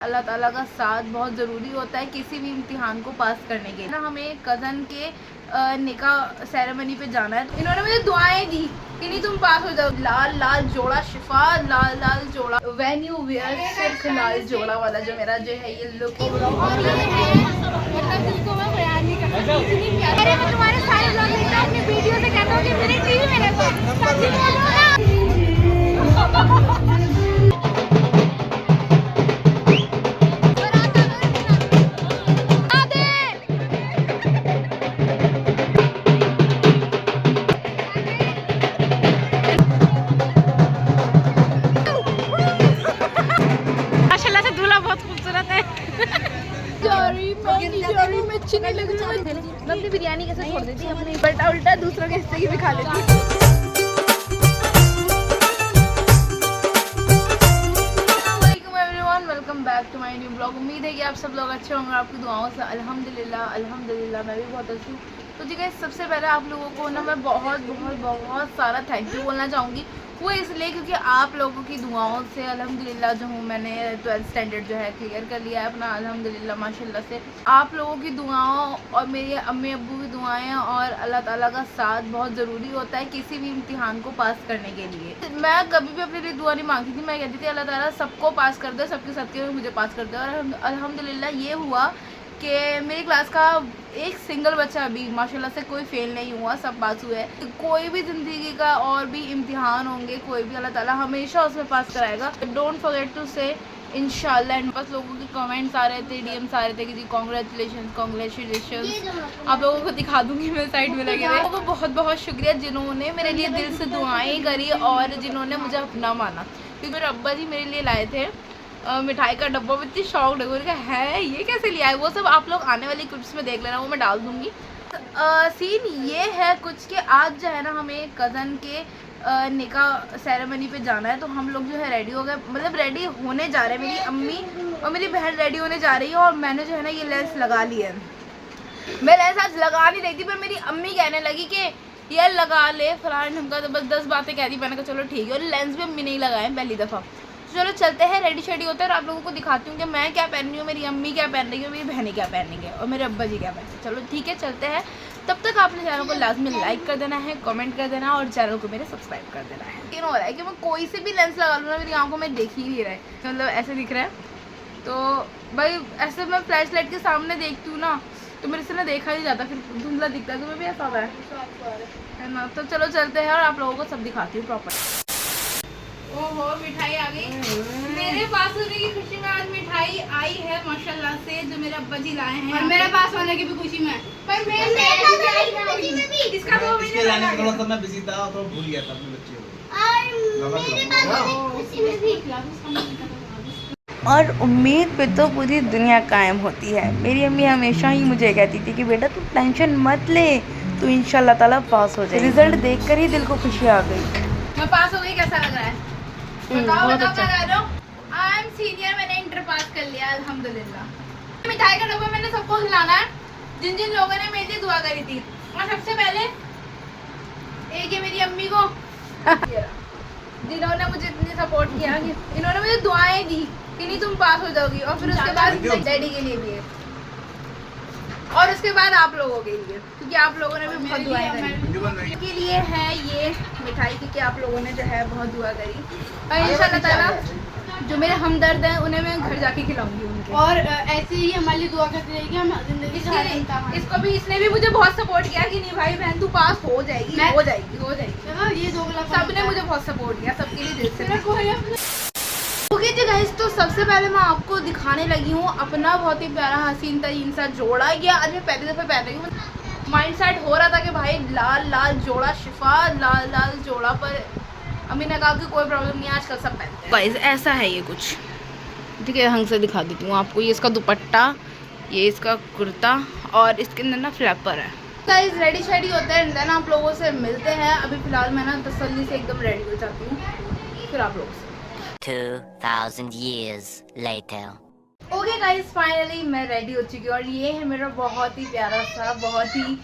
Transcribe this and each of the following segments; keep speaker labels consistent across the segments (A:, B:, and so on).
A: अल्लाह ताला का साथ बहुत ज़रूरी होता है किसी भी इम्तिहान को पास करने के लिए ना। हमें कज़न के निकाह सेरेमनी पे जाना है, तो इन्होंने मुझे दुआएं दी कि नहीं तुम पास हो जाओ। लाल लाल जोड़ा शिफा, लाल लाल जोड़ा व्हेन यू वियर सिर्फ लाल जोड़ा वाला जो मेरा जो है ये लुक। जिसको मैं बयान नहीं कर सकती। अरे मैं तुम्हारे सारे ब्लॉग देखता हूं, अपनी वीडियो से कहता हूं कि मेरी टीवी मेरे पास। माशाल्लाह से दूल्हा बहुत खूबसूरत है। मैं अपनी बिरयानी कैसे छोड़ देती अपनी बल्टा उल्टा दूसरों के हिस्से की भी खा लेती। Welcome back to my new blog. उम्मीद है कि आप सब लोग अच्छे होंगे, आपकी दुआओं से। अल्हम्दुलिल्लाह मैं भी बहुत अच्छी हूँ। तो जी गाइस, सबसे पहले आप लोगों को ना मैं बहुत सारा थैंक यू बोलना चाहूँगी। वो इसलिए क्योंकि आप लोगों की दुआओं से अल्हम्दुलिल्लाह जो हूँ मैंने 12th स्टैंडर्ड जो है क्लियर कर लिया है अपना, अल्हम्दुलिल्लाह माशाल्लाह से। आप लोगों की दुआओं और मेरी अम्मी अब्बू की दुआएं और अल्लाह ताला का साथ बहुत ज़रूरी होता है किसी भी इम्तिहान को पास करने के लिए। मैं कभी भी अपने लिए दुआ नहीं मांगती थी, मैं कहती थी अल्लाह ताला सबको पास कर दे, सबके सदके में मुझे पास कर दे। और अल्हम्दुलिल्लाह ये हुआ कि मेरी क्लास का एक सिंगल बच्चा अभी माशाल्लाह से कोई फेल नहीं हुआ, सब पास हुए। कोई भी ज़िंदगी का और भी इम्तिहान होंगे, कोई भी अल्लाह ताला हमेशा उसमें पास कराएगा। डोंट फॉरगेट टू से इंशाल्लाह। एंड बस लोगों के कमेंट्स आ रहे थे, डीएम्स आ रहे थे कि जी कॉन्ग्रेचुलेशन। आप लोगों को दिखा दूंगी मैं साइड में लगे रहे। तो बहुत बहुत शुक्रिया जिन्होंने मेरे लिए दिल से दुआएँ करी और जिन्होंने मुझे अपना माना। क्योंकि मेरे अब्बा जी मेरे लिए लाए थे मिठाई का डब्बा। में इतनी शॉक्ड है ये कैसे लिया है, वो सब आप लोग आने वाली क्लिप्स में देख लेना, वो मैं डाल दूंगी। सीन ये है कुछ कि आज जो है ना हमें कज़न के निकाह सेरेमनी पे जाना है। तो हम लोग जो है रेडी हो गए, मतलब रेडी होने जा रहे हैं। मेरी अम्मी और मेरी बहन रेडी होने जा रही है और मैंने जो है ना ये लेंस लगा ली है। मैं लेंस आज लगा नहीं रही थी, पर मेरी अम्मी कहने लगी कि यार लगा ले फलाना ढंग का, तो बस 10 बातें कह दी। मैंने कहा चलो ठीक है। और लेंस भी अम्मी नहीं लगाए पहली दफ़ा। चलो चलते हैं, रेडी शेडी होते हैं और आप लोगों को दिखाती हूँ कि मैं क्या पहन रही हूँ, मेरी अम्मी क्या पहन रही है, मेरी बहनें क्या पहन रही है और मेरे अब्बा जी क्या पहन रहे हैं। चलो ठीक है चलते हैं। तब तक आपने चैनल को लाजमी लाइक कर देना है, कमेंट कर देना और चैनल को मेरे सब्सक्राइब कर देना है। ये हो रहा है कि मैं कोई से भी लेंस लगा लूँ ना, मेरी आंखों में देख ही नहीं रहा है, मतलब ऐसे दिख रहा है। तो भाई ऐसे मैं फ्लैश लाइट के सामने देखती हूँ ना, तो मेरे से ना देखा नहीं जाता, फिर धुंधला दिखता है। तुम्हें भी ऐसा होता है ना? तो चलो चलते हैं और आप लोगों को सब दिखाती हूँ प्रॉपर। ओहो मिठाई आ गई मेरे पास होने की खुशी में। आज मिठाई आई है माशाल्लाह से, जो मेरे अब्बा जी लाए हैं। और मेरे पास होने की भी खुशी में, पर मैं इसका तो इसके लाने में थोड़ा सा मैं बिजी था तो भूल गया था अपने बच्चे को। और उम्मीद पे तो पूरी दुनिया कायम होती है। मेरी अम्मी हमेशा ही मुझे कहती थी कि बेटा तू टेंशन मत ले, तू इंशाल्लाह ताला पास हो जाए। रिजल्ट देखकर ही दिल को खुशी आ गई। मैं पास हो गई, कैसा लग रहा है? बताओ क्या कर रहे हो? आई एम सीनियर, मैंने इंटर पास कर लिया अल्हम्दुलिल्लाह। मिठाई का डब्बा मैंने सबको खिलाना है जिन जिन लोगों ने मेरे लिए दुआ करी थी। और सबसे पहले एक है मेरी अम्मी को जिन्होंने मुझे इतनी सपोर्ट किया कि इन्होंने मुझे दुआएं दी कि नहीं तुम पास हो जाओगी। और फिर उसके बाद डैडी के लिए भी है और उसके बाद आप लोगों के लिए, क्योंकि आप लोगों ने भी बहुत दुआएं करी। के लिए है ये मिठाई, क्योंकि आप लोगों ने जो है बहुत दुआ करी। और इंशाल्लाह ताला जो मेरे हमदर्द हैं उन्हें मैं घर जाके खिलाऊंगी उनके। और ऐसे ही हमारे लिए दुआ करती रहेगी हम जिंदगी से। इसको भी इसने भी मुझे बहुत सपोर्ट किया कि नहीं भाई बहन तू पास हो जाएगी, हो जाएगी। ये 2 गिलास सबने मुझे बहुत सपोर्ट किया, सबके लिए दिल से। ओके जी गाइस, तो सबसे पहले मैं आपको दिखाने लगी हूँ अपना बहुत ही प्यारा हसीन तरीन सा जोड़ा। ये आज मैं पहली दफ़ा पहन रही हूँ। माइंड सेट हो रहा था कि भाई लाल लाल जोड़ा शिफा, लाल लाल जोड़ा, पर अम्मी ने कहा कि कोई प्रॉब्लम नहीं, आजकल सब पहनते हैं। गाइस ऐसा है ये कुछ, ठीक है ढंग से दिखा देती हूँ आपको। ये इसका दुपट्टा, ये इसका कुर्ता और इसके अंदर ना फ्लैपर है। गाइस रेडी शेडी होते हैं, देन आप लोगों से मिलते हैं। अभी फ़िलहाल मैं ना तसल्ली से एकदम रेडी हो जाती हूँ, फिर आप लोगों से
B: 2000 years later.
A: Okay guys, finally मैं रेडी हो चुकी हूँ और ये है मेरा बहुत ही प्यारा सा, बहुत ही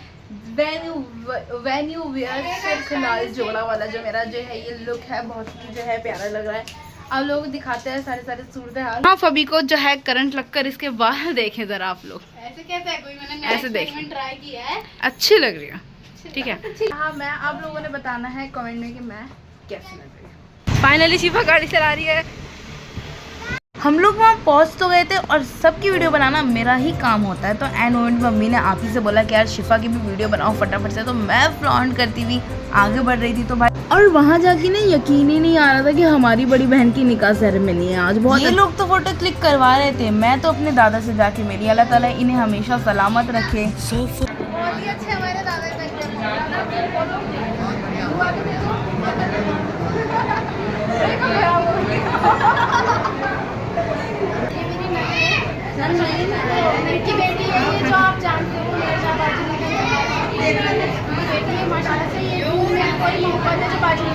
A: वेन्यू वियर सिर्फ लाल जोड़ा वाला जो मेरा जो है ये लुक है, बहुत ही जो है प्यारा लग रहा है। आप लोगों को दिखाते हैं सारे सारे सूरत हाल। हाँ, फबी को जो है करंट लगकर इसके बाल देखें जरा आप लोग।
C: ऐसे कैसे है कोई, मैंने
A: ऐसे देखें,
C: ट्राई किया है,
A: अच्छी लग रही है। ठीक है, हाँ मैं आप लोगों ने बताना है कमेंट में कि मैं कैसी लग रही हूँ। फाइनली शिफा गाड़ी चला रही है। हम लोग वहाँ पहुँच तो गए थे और सबकी वीडियो बनाना मेरा ही काम होता है, तो एंड मोमेंट मम्मी ने आप ही से बोला कि यार शिफा की भी वीडियो बनाओ फटाफट से, तो मैं फ्लॉन्ट करती हुई आगे बढ़ रही थी। तो भाई और वहाँ जाके ना यकीन ही नहीं आ रहा था कि हमारी बड़ी बहन की निकाह सेरेमनी है आज। बहुत ये लोग तो फोटो क्लिक करवा रहे थे, मैं तो अपने दादा से जाके मिली। अल्लाह ताला इन्हें हमेशा सलामत रखे।
C: बहुत ही अच्छे हमारे दादा की बेटी है ये, जो आप जानते हो मेरे साथ बेटी है माशाल्लाह से। ये कोई मोहब्बत है जो बाजू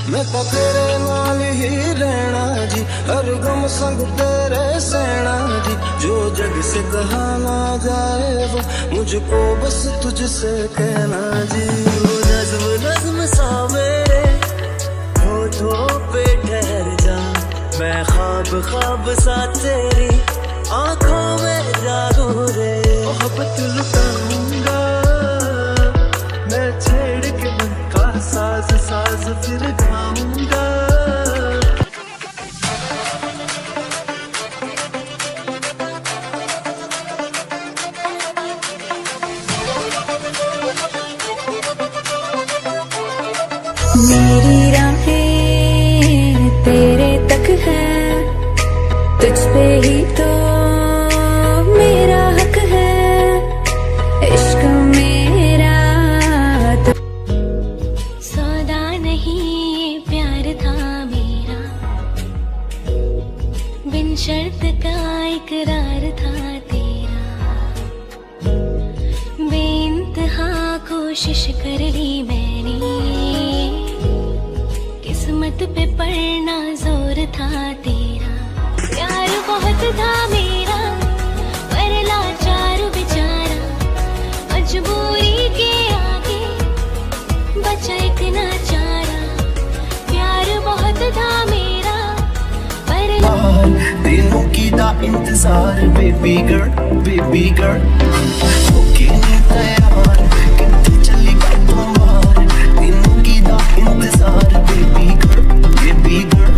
D: मैं तो तेरे नाल ही रहना जी, हर गम संग तेरे सहना जी। जो जग से कहा ना जाए वो मुझको बस तुझसे कहना जी। वो नज़्म नज़्म सा मेरे होठों पे ठहर जा, मैं ख्वाब ख्वाब सा तेरी आंखों में जागू रे। मोहब्बत लुटाऊंगा मैं छेड़ के मन का साज साज फिर गाऊंगा।
E: मेरी राहें तेरे तक है, तुझ पे ही तो मेरा हक है। इश्क मेरा तो सौदा नहीं ये प्यार था मेरा, बिन शर्त का इकरार था तेरा। बेइंतहा कोशिश कर ली मैंने, किस्मत पे पड़ना जोर था तेरा। प्यार बहुत था मेरा पर लाचार बेचारा, मजबूरी के आगे बचा एक नाचारा। प्यार बहुत था मेरा पर
D: दिनों की दा इंतजार बेबी गर्ल ओके नहीं तैयार कि चली बातों मार। दिनों की दा इंतजार बेबी गर्ल।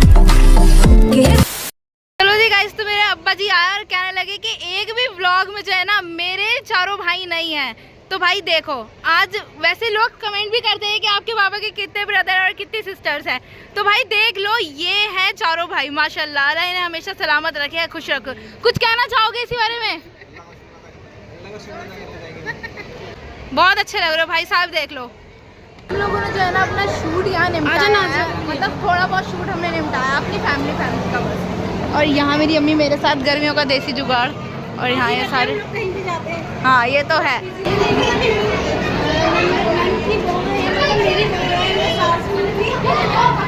A: चलो जी गाइस, तो मेरे अब्बा जी आए और कहने लगे कि एक भी व्लॉग में जो है ना मेरे चारों भाई नहीं है। तो भाई देखो, आज वैसे लोग कमेंट भी करते हैं कि आपके पापा के कितने ब्रदर और कितनी सिस्टर्स हैं, तो भाई देख लो ये हैं चारों भाई माशाल्लाह। अल्लाह इन्हें हमेशा सलामत रखे, खुश रखो। कुछ कहना चाहोगे इसी बारे में? बहुत अच्छे लग रहे हो भाई साहब, देख लो। हम लोगों ने जो है ना अपना शूट यहाँ निपटाया है, मतलब थोड़ा बहुत शूट हमने निपटाया अपनी फैमिली का बस। और यहाँ मेरी अम्मी मेरे साथ गर्मियों का देसी जुगाड़, और यहाँ ये सारे हाँ ये तो है।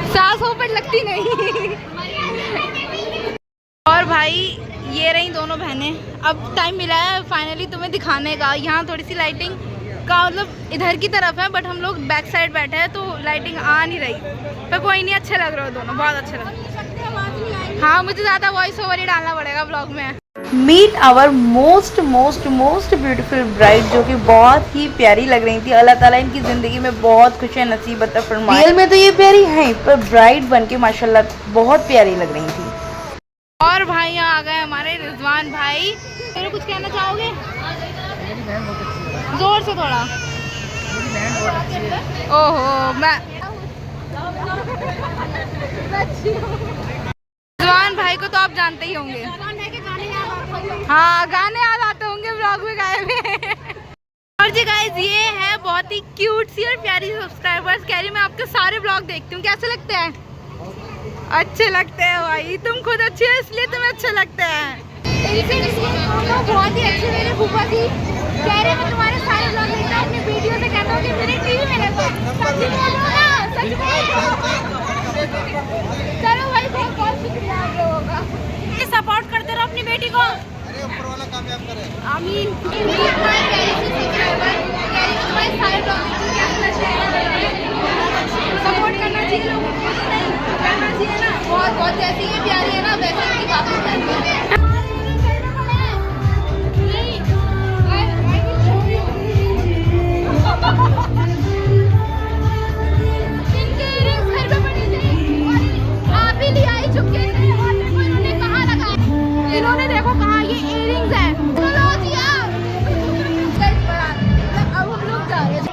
A: सास हो पर लगती नहीं। और भाई ये रही दोनों बहनें। अब टाइम मिला है फाइनली तुम्हें दिखाने का। यहाँ थोड़ी सी लाइटिंग का मतलब इधर की तरफ है, बट हम लोग बैक साइड बैठे हैं तो लाइटिंग आ नहीं रही, पर कोई नहीं, अच्छे लग रहे हो दोनों, बहुत अच्छे लग रहे हो। हाँ मुझे ज़्यादा वॉइस ओवर ही डालना पड़ेगा ब्लॉग में। Meet our most most most beautiful bride, जो कि बहुत ही प्यारी लग रही थी। अल्लाह ताला इनकी ज़िंदगी में बहुत खुशियाँ नसीब अता फरमाए। रियल में तो ये प्यारी हैं, पर ब्राइड बन के माशाल्लाह बहुत प्यारी लग रही थी। और भाई यहाँ आ गए हमारे रिजवान भाई। मेरे कुछ कहना चाहोगे? जोर से थोड़ा। ओहो, मैं रिजवान भाई को तो आप जानते ही होंगे। हाँ, गाने याद आते होंगे, ब्लॉग में गाए हुए। और जी गाइस, ये है बहुत ही क्यूट सी और प्यारी सब्सक्राइबर्स। कह रही मैं आपके सारे ब्लॉग देखती हूँ, कैसे लगते हैं? अच्छे लगते हैं भाई, तुम खुद अच्छी हो इसलिए तुम्हें अच्छे लगते हैं।
C: बहुत ही अच्छे मेरे फूफा जी कह रहे मैं तुम्हारे सारे ब्लॉग देखता हूँ, अपनी वीडियो से कहता हूँ कि मेरी टीवी मेरे को सच बोलो ना, सच बोलो। चलो भाई, बहुत बहुत शुक्रिया आप लोगों का,
A: सपोर्ट करते रहो अपनी बेटी को।
D: ऊपर वाला कामयाब करे।
C: आमीन। तुम्हारे सारे ब्लॉग सपोर्ट करना चाहिए लोगों को, नहीं करना चाहिए ना। बहुत बहुत जैसी ये प्यारी है ना, वैसे इनकी काफी प्यारी है। इन्होंने देखो कहा ये इयरिंग्स हैं। चलो जी आप, अब हम लोग जा रहे हैं।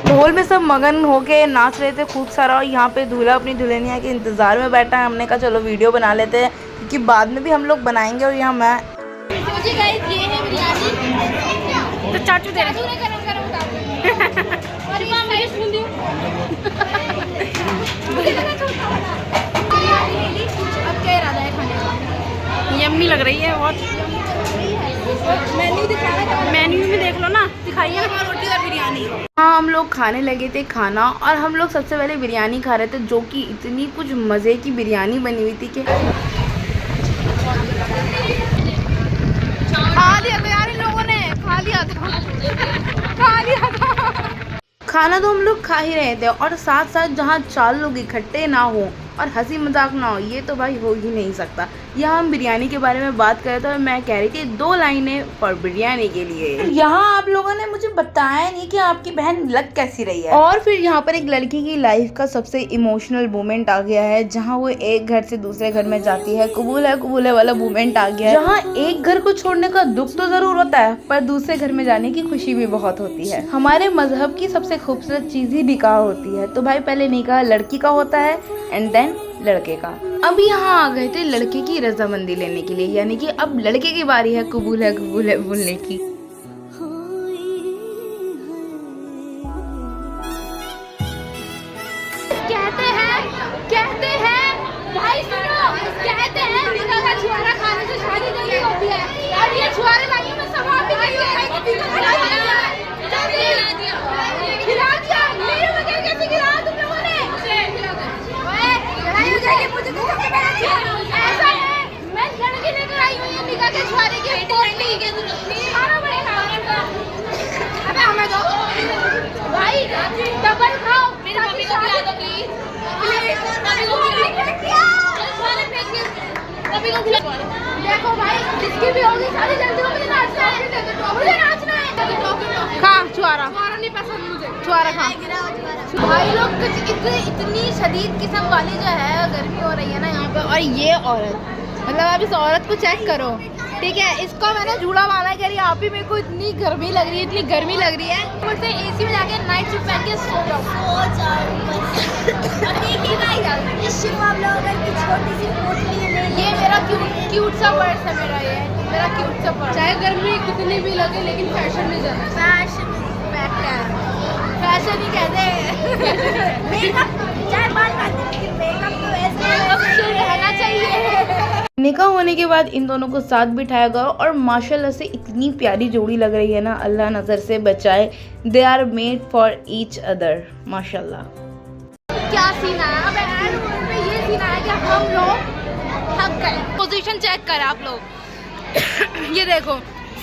A: माहौल में सब मगन होके नाच रहे थे खूब सारा। और यहाँ पे दूल्हा अपनी दुल्हनिया के इंतज़ार में बैठा है। हमने कहा चलो वीडियो बना लेते हैं, क्योंकि बाद में भी हम लोग बनाएंगे। और यहाँ मैं तो चाचू दे रहे
C: अब क्या इरादा है खाने का?
F: यम्मी लग रही है बहुत।
C: मेन्यू दिखाना चाह
F: मेन्यू में देख लो ना, दिखाइए ना। रोटी और बिरयानी।
A: हाँ, हम लोग खाने लगे थे खाना और हम लोग सबसे पहले बिरयानी खा रहे थे, जो कि इतनी कुछ मज़े की बिरयानी बनी हुई थी कि खा लिया था यार इन लोगों ने, खा लिया था। खाना तो हम लोग खा ही रहे थे और साथ साथ जहाँ 4 लोग इकट्ठे ना हो और हंसी मजाक ना हो, ये तो भाई हो ही नहीं सकता। यहाँ हम बिरयानी के बारे में बात करें तो मैं कह रही थी 2 लाइनें फॉर बिरयानी के लिए। यहाँ आप लोगों ने मुझे बताया नहीं कि आपकी बहन लग कैसी रही है। और फिर यहाँ पर एक लड़की की लाइफ का सबसे इमोशनल मोमेंट आ गया है, जहाँ वो एक घर से दूसरे घर में जाती है। कबूल है वाला मोमेंट आ गया है, जहाँ एक घर को छोड़ने का दुख तो जरूर होता है, पर दूसरे घर में जाने की खुशी भी बहुत होती है। हमारे मजहब की सबसे खूबसूरत चीज ही निकाह होती है। तो भाई पहले निकाह लड़की का होता है एंड देन लड़के का। अब यहाँ आ गए थे लड़के की रजामंदी लेने के लिए, यानी कि अब लड़के की बारी है कबूल है बोलने की।
C: कहते हैं भाई सुनो, कहते हैं निकाह का छुआरा खाने से शादी नहीं होती है, और ये छुआरे लाइयों में सवाब भी नहीं है। खिला दिया मेरे बगैर, कैसे खिलाया तुम लोगों ने? लड़ाई हो जाएगी, मुझे तो सबसे पहले ऐसा है, मैं लड़की लेकर आई हूँ ये निकाह के छुआरे की पोटली खाना पड़ेगा। अबे हमें दो भाई, डबल खाओ। मेरी मम्मी को खिला दो प्लीज। देखो भाई, जिसकी भी होगी सारी जल्दी मुझे नाचना है। खा छुआरा नहीं पसंद मुझे, छुआरा खा। भाई लोग कुछ इतनी शदीद किस्म वाली जो है गर्मी हो रही है ना यहाँ पे, और ये औरत, मतलब आप इस औरत को चेक करो, ठीक है। इसको मैंने झूला माना कह रही आप ही, मेरे को इतनी गर्मी लग रही है, इतनी गर्मी लग रही है। मुझसे एसी में जाके नाइट सूट पहन के सो जाओ। ये मेरा क्यूट सा पर्स है, मेरा क्यूट सा पर्स। चाहे गर्मी कितनी भी लगे लेकिन फैशन में जाना। फैशन ही कहते हैं। मेकअप तो रहना चाहिए।
A: निकाह होने के बाद इन दोनों को साथ बिठाया गया और माशाल्लाह से इतनी प्यारी जोड़ी लग रही है ना, अल्लाह नजर से बचाए। They are made for each other, माशाल्लाह।
C: क्या सीन है अब पे, ये सीन है कि हम लोग थक गए।
A: पोजीशन चेक कर आप लोग। ये देखो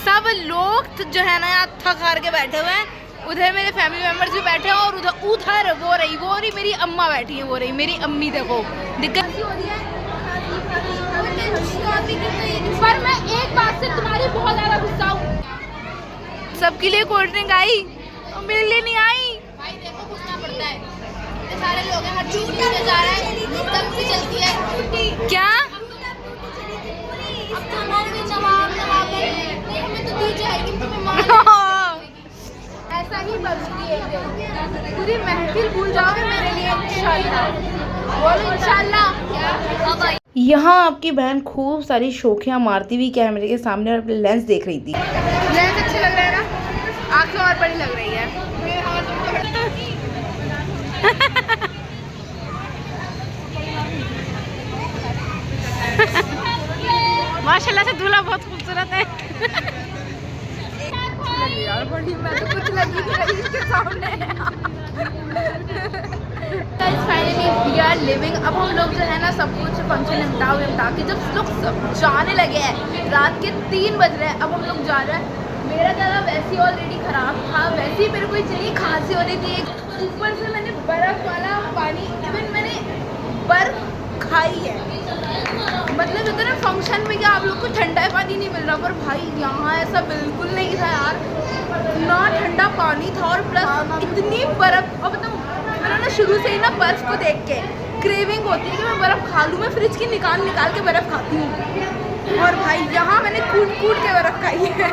A: सब लोग जो है ना यहाँ थक हार के बैठे हुए हैं। उधर मेरे फैमिली मेंबर्स भी बैठे हैं और उधर वो रही मेरी अम्मा बैठी है, वो रही मेरी अम्मी। देखो दिक्कत
C: हो रही है, पर मैं एक बात से तुम्हारी बहुत ज्यादा गुस्सा हूँ।
A: सबके लिए कोल्ड ड्रिंक आई और मेरे लिए नहीं आई।
C: भाई देखो पूछना पड़ता है, ये सारे लोग हैं, हर चीज में जा रहा है, तब भी चलती है
A: क्या?
C: अब तो हमारे जवाब नहीं, हमें तो दी जाएगी, तुम्हें ऐसा ही बनती है। पूरी महफिल भूल जाओगे मेरे लिए इंशाल्लाह। बोलो इंशाल्लाह।
A: यहाँ आपकी बहन खूब सारी शोखियाँ मारती हुई कैमरे के सामने और अपने लेंस देख रही थी।
C: लेंस अच्छे लग रहे हैं ना, आंखें और बड़ी लग रही है।
F: माशाल्लाह से दूल्हा बहुत खूबसूरत है।
C: यार बड़ी, मैं तो कुछ लगी नहीं रही इसके सामने। Finally we are living. अब हम लोग जो है ना सब कुछ फंक्शन निपटा के जब लोग जाने लगे हैं, रात के 3 बज रहे हैं, अब हम लोग जा रहे हैं। मेरा गला वैसे ही ऑलरेडी खराब था, वैसे ही मेरे को इतनी खांसी हो रही थी, ऊपर से मैंने बर्फ वाला पानी, इवन मैंने बर्फ खाई है। मतलब इधर फंक्शन में क्या आप लोग को ठंडा पानी नहीं मिल रहा, पर भाई यहाँ ऐसा बिल्कुल नहीं था यार, ना ठंडा पानी था और प्लस इतनी बर्फ। और मतलब मेरा ना शुरू से ही ना बर्फ को देख के क्रेविंग होती है कि मैं बर्फ खा लूँ। मैं फ्रिज की निकाल के बर्फ खाती हूँ, और भाई यहाँ मैंने कूट के बर्फ खाई है।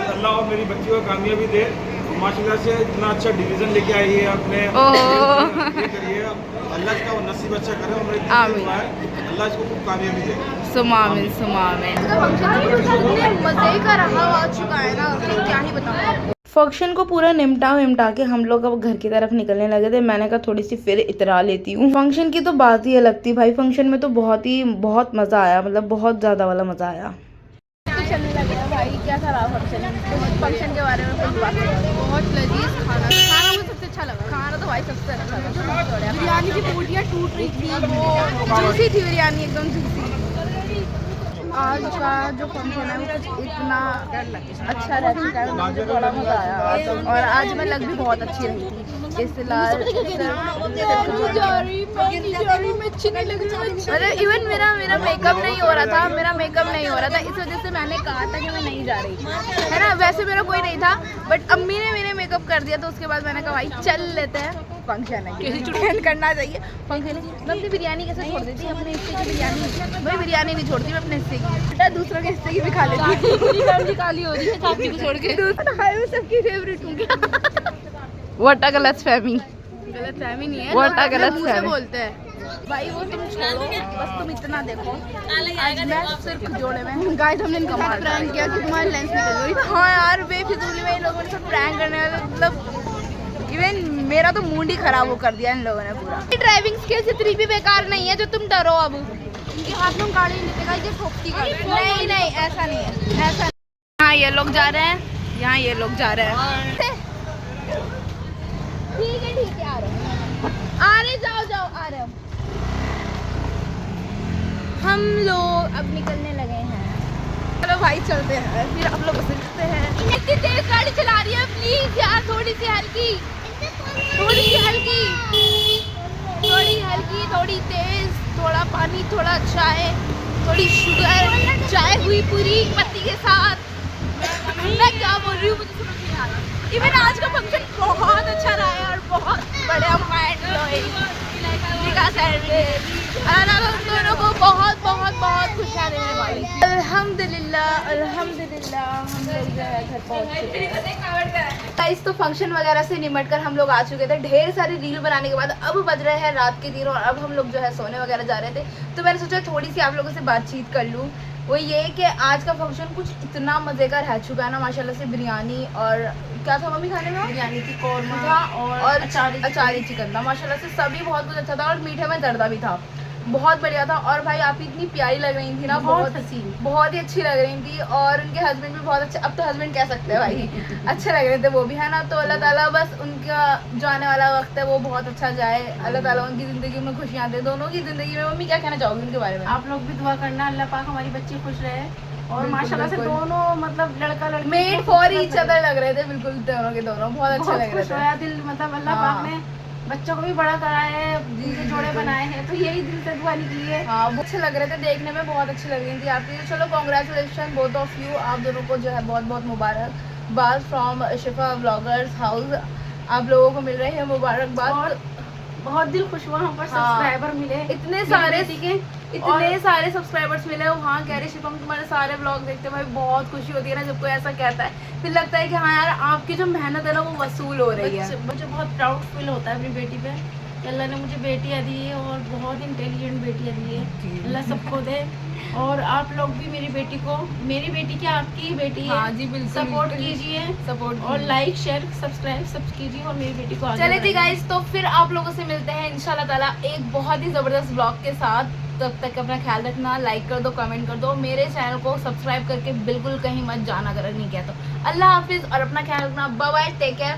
G: अल्लाह और मेरी बच्ची को कामयाबी दे, माशाल्लाह से इतना अच्छा डिवीजन लेके आई है अपने। ये करिए, अल्लाह इसका नसीब अच्छा करे और अल्लाह इसको खूब कामयाबी दे।
A: सुमामिन।
C: फंक्शन इतने मजे का रहा आ चुका है ना, क्या ही बताऊँ।
A: फंक्शन को पूरा निपटा के हम लोग अब घर की तरफ निकलने लगे थे। मैंने कहा थोड़ी सी फिर इतरा लेती हूँ। फंक्शन की तो बात ही अलग थी भाई। फंक्शन में तो बहुत मज़ा आया, मतलब बहुत ज़्यादा वाला मज़ा आया।
C: तो चलने लगे हैं भाई, क्या था रहा फंक्शन के बारे में कुछ बात नहीं। बहुत लजीज खाना मुझे सबसे अच्छा लगा। खाना तो भाई सबसे अच्छा लगा। बिरयानी की बोटियाँ टूट रही थी, जूसी थी बिरयानी, एकदम जूसी। आज का जो फंक्शन है वो इतना अच्छा रह चुका है, मुझे थोड़ा मज़ा आया। और आज मैं लग भी बहुत अच्छी रही थी। मतलब इवन मेरा मेकअप नहीं हो रहा था, इस वजह से मैंने कहा था कि मैं नहीं जा रही, है ना। वैसे मेरा कोई नहीं था, बट अम्मी ने मेरे मेकअप कर दिया, तो उसके बाद मैंने कहा भाई चल लेते हैं, फंक्शन है, किसी चुटकी करना चाहिए। फंक्शन है, मैं अपनी बिरयानी कैसे छोड़ देती, अपने हिस्से की बिरयानी, मैं बिरयानी नहीं छोड़ती, मैं अपने हिस्से की, बेटा दूसरों के हिस्से की भी खा लेती हूँ। पूरी फैमिली काली हो रही है चाची को छोड़ के। दूसरा है, मैं सबकी फेवरेट हूँ।
A: व्हाट अ गलतफहमी
C: नहीं है,
A: What a गलतफहमी।
C: बोलते हैं भाई, वो तुम छोड़ो, बस तुम इतना देखो। आज मैं सिर्फ जोड़े में गाइस, हमने इनका प्रैंक किया कि तुम्हारी लेंस निकल गई। हाँ यार, बेफिजूली में इन लोगों ने सब प्रैंक करने वाले, मतलब इवन मेरा तो मूड ही खराब हो कर दिया इन लोगों ने पूरा। ड्राइविंग स्किल्स इतनी भी बेकार नहीं है जो तुम डरो। अब इनके हाथ में गाड़ी नहीं देगा, ये ठोकती गाड़ी। नहीं ऐसा नहीं है, ऐसा।
A: यहाँ ये लोग जा रहे हैं, यहाँ ये लोग जा रहे हैं।
C: ठीक है आ रहे जाओ आ रहे हम लोग अब निकलने लगे हैं। चलो भाई चलते हैं, फिर आप लोग सीखते हैं। इतनी तेज गाड़ी चला रही है, प्लीज यार थोड़ी सी हल्की, थोड़ी तेज, थोड़ा पानी, थोड़ा चाय, थोड़ी शुगर, चाय हुई पूरी पत्ती के साथ। मैं क्या बोल रही हूँ मुझे समझ नहीं आ रहा। इवन आज का फंक्शन बहुत अच्छा रहा है और बहुत बढ़िया माइंड ब्लोइंग दोनों को बहुत खुशियाँ देने वाली। अल्हम्दुलिल्लाह हम लोग जो है घर पहुँच चुके हैं। गाइस तो फंक्शन वगैरह से निमट कर हम लोग आ चुके थे। ढेर सारी रील बनाने के बाद अब बज रहे हैं रात के 3 और अब हम लोग जो है सोने वगैरह जा रहे थे। तो मैंने सोचा थोड़ी सी आप लोगों से बातचीत कर लूँ। वो ये कि आज का फंक्शन कुछ इतना मज़े का रह चुका है ना, माशाल्लाह से। बिरयानी और क्या था मम्मी खाने में? बिरयानी की कौरमा था और अचारी चिकन था। माशाल्लाह से सभी बहुत कुछ अच्छा था और मीठे में दर्दा भी था, बहुत बढ़िया था। और भाई आप इतनी प्यारी लग रही थी ना, बहुत हसीन, बहुत ही अच्छी लग रही थी। और उनके हस्बैंड भी बहुत अच्छे, अब तो हस्बैंड कह सकते हैं भाई, अच्छे लग रहे थे वो भी, है ना। तो अल्लाह ताला बस उनका जो आने वाला वक्त है वो बहुत अच्छा जाए। अल्लाह ताला उनकी ज़िंदगी में खुशियाँ दे, दोनों की ज़िंदगी में। मम्मी क्या कहना चाहोगी उनके बारे में?
F: आप लोग भी दुआ करना, अल्लाह पाक हमारी बच्ची खुश रहे। और माशाल्लाह से दोनों मतलब लड़का लड़की
C: मेड फॉर ईच अदर लग रहे थे, बिल्कुल दोनों के दोनों बहुत अच्छे लग रहे थे।
F: दिल मतलब अल्लाह पाक ने बच्चों को भी बड़ा करा है, जिनके जोड़े बनाए हैं, तो यही दिल से दुआ निकली है।
C: हाँ बहुत अच्छे लग रहे थे, देखने में बहुत अच्छी लग रही थी आपकी। चलो कांग्रेचुलेशन बोथ ऑफ यू, आप दोनों को जो है बहुत मुबारकबाद फ्रॉम शिफा व्लॉगर्स हाउस। आप लोगों को मिल रही है मुबारकबाद।
F: बहुत दिल खुश हुआ, हम पर सब्सक्राइबर मिले,
C: इतने सारे सब्सक्राइबर्स मिले। वहाँ कह रहे शिफा तुम्हारे सारे व्लॉग देखते भाई, बहुत खुशी होती है ना जब कोई ऐसा कहता है। फिर लगता है कि हाँ यार आपकी जो मेहनत है ना वो वसूल हो रही है।
F: मुझे बहुत प्राउड फील होता है अपनी बेटी पे कि अल्लाह ने मुझे बेटियाँ दी है और बहुत इंटेलिजेंट बेटियाँ दी है। अल्लाह सबको दे। और आप लोग भी मेरी बेटी को, मेरी बेटी क्या आपकी ही बेटी है,
C: हाँ जी बिल्कुल,
F: सपोर्ट कीजिए,
C: सपोर्ट
F: और लाइक शेयर सब्सक्राइब सब कीजिए और मेरी बेटी को आगे
C: चले थी
F: बढ़ाइए।
C: गाइस, तो फिर आप लोगों से मिलते हैं इंशाल्लाह ताला एक बहुत ही ज़बरदस्त ब्लॉग के साथ। तब तक अपना ख्याल रखना, लाइक कर दो, कमेंट कर दो, मेरे चैनल को सब्सक्राइब करके बिल्कुल कहीं मत जाना अगर नहीं किया तो। अल्लाह हाफिज़ और अपना ख्याल रखना। Bye bye, take care.